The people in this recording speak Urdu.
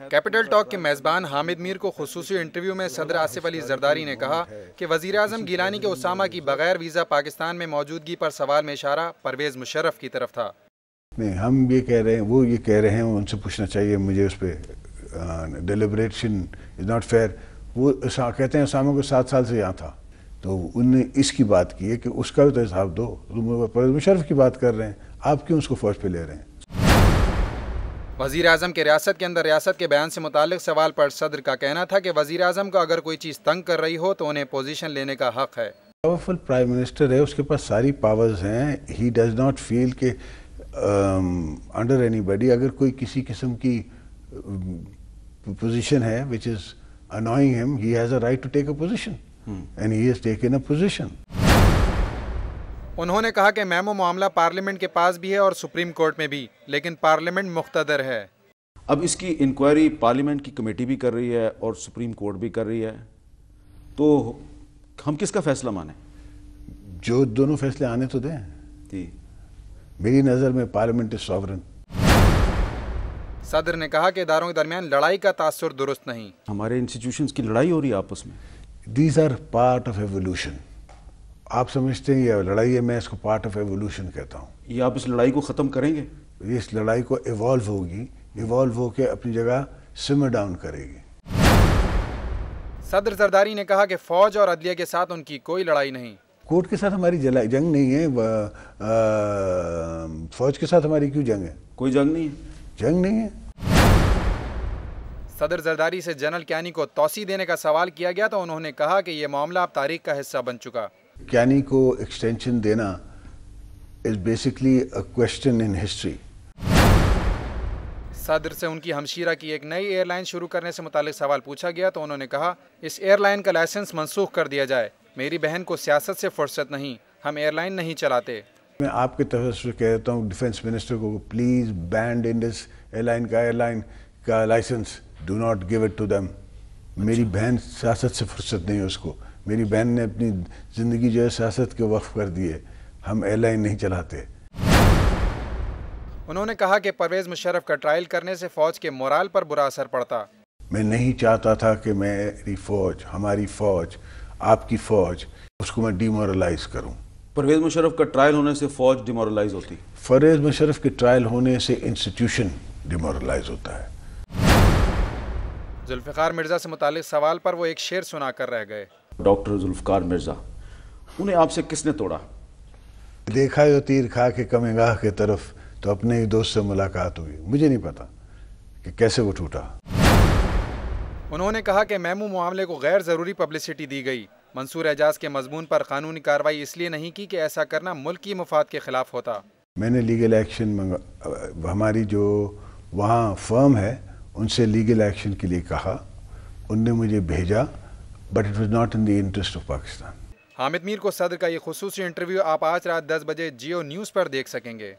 کیپٹل ٹاک کے میزبان حامد میر کو خصوصی انٹرویو میں صدر آصف علی زرداری نے کہا کہ وزیر اعظم گیلانی کے اسامہ کی بغیر ویزا پاکستان میں موجودگی پر سوال میں اشارہ پرویز مشرف کی طرف تھا. نہیں، ہم یہ کہہ رہے ہیں، وہ یہ کہہ رہے ہیں، ان سے پوچھنا چاہیے مجھے اس پہ. Deliberation is not fair. وہ کہتے ہیں اسامہ کو 7 سال سے یہاں تھا، تو ان نے اس کی بات کی ہے کہ اس کا بھی تو حساب دو. پرویز مشرف کی بات کر رہے ہیں، آپ کیوں اس کو فوج پہ لے رہے ہیں؟ وزیر اعظم کے ریاست کے اندر ریاست کے بیان سے متعلق سوال پر صدر کا کہنا تھا کہ وزیر اعظم کو اگر کوئی چیز تنگ کر رہی ہو تو انہیں پوزیشن لینے کا حق ہے. پاورفل پرائم منسٹر ہے، اس کے پاس ساری پاورز ہیں. ہی ڈز ناٹ فیل کہ انڈر اینی باڈی اگر کوئی کسی قسم کی پوزیشن ہے which is annoying him, he has a right to take a position and he has taken a position. انہوں نے کہا کہ میمو معاملہ پارلیمنٹ کے پاس بھی ہے اور سپریم کورٹ میں بھی، لیکن پارلیمنٹ مقتدر ہے. اب اس کی انکوائری پارلیمنٹ کی کمیٹی بھی کر رہی ہے اور سپریم کورٹ بھی کر رہی ہے، تو ہم کس کا فیصلہ مانیں؟ جو دونوں فیصلے آنے تو دیں. میری نظر میں پارلیمنٹ از ساورن. صدر نے کہا کہ اداروں کے درمیان لڑائی کا تاثر درست نہیں. ہمارے انسٹیٹیوشنز کی لڑائی ہو رہی ہے آپس میں. These are part of evolution. آپ سمجھتے ہیں یہ لڑائی ہے، میں اس کو پارٹ آف ایوولوشن کہتا ہوں. یہ آپ اس لڑائی کو ختم کریں گے؟ اس لڑائی کو ایوالو ہوگی، ایوالو ہو کے اپنی جگہ سمر ڈاؤن کرے گی. صدر زرداری نے کہا کہ فوج اور عدلیہ کے ساتھ ان کی کوئی لڑائی نہیں. کورٹ کے ساتھ ہماری جنگ نہیں ہے. فوج کے ساتھ ہماری کیوں جنگ ہے؟ کوئی جنگ نہیں ہے. جنگ نہیں ہے. صدر زرداری سے جنرل کیانی کو توسیع دینے کا سوال کیا گیا تو انہوں نے کہا کہ یہ معاملہ اب تاریخ کا حصہ بن چکا. کیانی کو ایکسٹینشن دینا is basically a question in history. صدر سے ان کی ہمشیرہ کی ایک نئی ایئر لائن شروع کرنے سے متعلق سوال پوچھا گیا تو انہوں نے کہا اس ایئر لائن کا لائسنس منسوخ کر دیا جائے. میری بہن کو سیاست سے فرصت نہیں، ہم ایئر لائن نہیں چلاتے. میں آپ کے طرف سے کہہ دیتا ہوں ڈیفنس منسٹر کو please ban Indus air line کا licence, do not give it to them. میری بہن سیاست سے فرصت نہیں ہے اس کو. میری بہن نے اپنی زندگی جو ہے سیاست کے وقف کر دی ہے. ہم ایئر لائن نہیں چلاتے. انہوں نے کہا کہ پرویز مشرف کا ٹرائل کرنے سے فوج کے مورال پر برا اثر پڑتا. میں نہیں چاہتا تھا کہ میری فوج، ہماری فوج، آپ کی فوج، اس کو میں ڈی مورلائز کروں. پرویز مشرف کا ٹرائل ہونے سے فوج ڈی مورلائز ہوتی؟ پرویز مشرف کے ٹرائل ہونے سے انسٹیٹیوشن ڈی مورلائز ہوتا ہے. ذوالفقار مرزا سے متعلق سوال پر وہ ایک شعر سنا کر رہ گئے. ڈاکٹر ذوالفقار مرزا، انہیں آپ سے کس نے توڑا؟ دیکھا جو تیر کھا کے کم گاہ کے طرف تو اپنے ہی دوست سے ملاقات ہوئی. مجھے نہیں پتا کہ کیسے وہ ٹوٹا. انہوں نے کہا کہ میمو معاملے کو غیر ضروری پبلسٹی دی گئی. منصور اعجاز کے مضمون پر قانونی کارروائی اس لیے نہیں کی کہ ایسا کرنا ملک کی مفاد کے خلاف ہوتا. میں نے لیگل ایکشن ہماری جو وہاں فرم ہے ان سے لیگل ایکشن کے لیے کہا. ان نے مجھے بھیجا، but it was not in the interest of Pakistan. Hamid Mir کو صدر کا یہ خصوصی انٹرویو آپ آج رات 10 بجے جیو نیوز پر دیکھ سکیں گے.